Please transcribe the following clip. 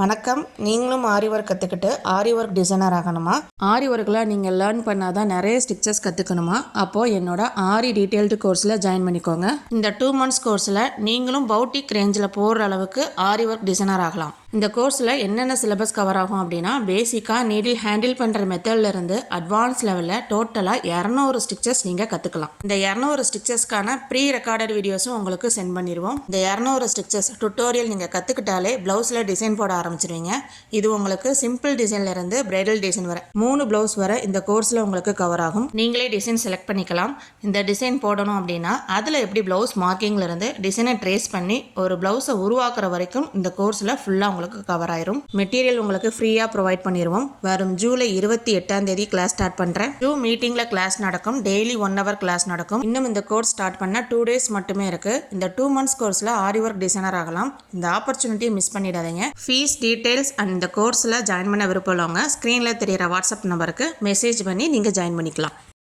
வணக்கம். நீங்களும் ஆரி ஒர்க் கற்றுக்கிட்டு ஆரி ஒர்க் டிசைனர் ஆகணுமா? ஆரி ஒர்க்கில் நீங்கள் லேர்ன் பண்ணாதான் நிறைய ஸ்டிச்சஸ் கற்றுக்கணுமா? அப்போது என்னோட ஆரி டீட்டெயில்டு கோர்ஸில் ஜாயின் பண்ணிக்கோங்க. இந்த 2 months கோர்ஸில் நீங்களும் பவுட்டிக் ரேஞ்சில் போகிற அளவுக்கு ஆரி ஒர்க் டிசைனர் ஆகலாம். இந்த கோர்ஸில் என்னென்ன சிலபஸ் கவர் ஆகும் அப்படின்னா, பேசிக்காக நீடில் ஹேண்டில் பண்ணுற மெத்தட்லேருந்து அட்வான்ஸ் லெவலில் டோட்டலாக 200 ஸ்டிச்சஸ் நீங்கள் கற்றுக்கலாம். இந்த 200 ஸ்டிச்சஸ்க்கான ப்ரீ ரெக்கார்டட் வீடியோஸும் உங்களுக்கு சென்ட் பண்ணிடுவோம். இந்த 200 ஸ்டிச்சஸ் டுட்டோரியல் நீங்கள் கற்றுக்கிட்டாலே ப்ளவுஸில் டிசைன் போட ஆரம்பிச்சிருவீங்க. இது உங்களுக்கு சிம்பிள் டிசைன்லேருந்து பிரைடல் டிசைன் வரை 3 ப்ளவுஸ் வரை இந்த கோர்ஸில் உங்களுக்கு கவர் ஆகும். நீங்களே டிசைன் செலக்ட் பண்ணிக்கலாம். இந்த டிசைன் போடணும் அப்படின்னா அதில் எப்படி ப்ளவுஸ் மார்க்கிங்லேருந்து டிசைனை ட்ரேஸ் பண்ணி ஒரு ப்ளவுஸை உருவாக்குற வரைக்கும் இந்த கோர்ஸில் ஃபுல்லாக உங்களுக்கு கவர் ஆயிரும். மெட்டீரியல் உங்களுக்கு ஃப்ரீயாக ப்ரொவைட் பண்ணிடுவோம். வரும் ஜூலை 28 கிளாஸ் ஸ்டார்ட் பண்ணுறேன். 2 மீட்டிங்கில் கிளாஸ் நடக்கும். டெய்லி 1 hour கிளாஸ் நடக்கும். இன்னும் இந்த கோர்ஸ் ஸ்டார்ட் பண்ண 2 days மட்டுமே இருக்குது. இந்த 2 months கோர்ஸில் ஆரி ஒர்க் டிசைனர் ஆகலாம். இந்த ஆப்பர்ச்சுனிட்டியை மிஸ் பண்ணிடாதீங்க. ஃபீஸ் டீட்டெயில்ஸ் அண்ட் இந்த கோர்ஸில் ஜாயின் பண்ண விருப்பம் உள்ளவங்க ஸ்க்ரீனில் தெரிகிற வாட்ஸ்அப் நம்பருக்கு மெசேஜ் பண்ணி நீங்கள் ஜாயின் பண்ணிக்கலாம்.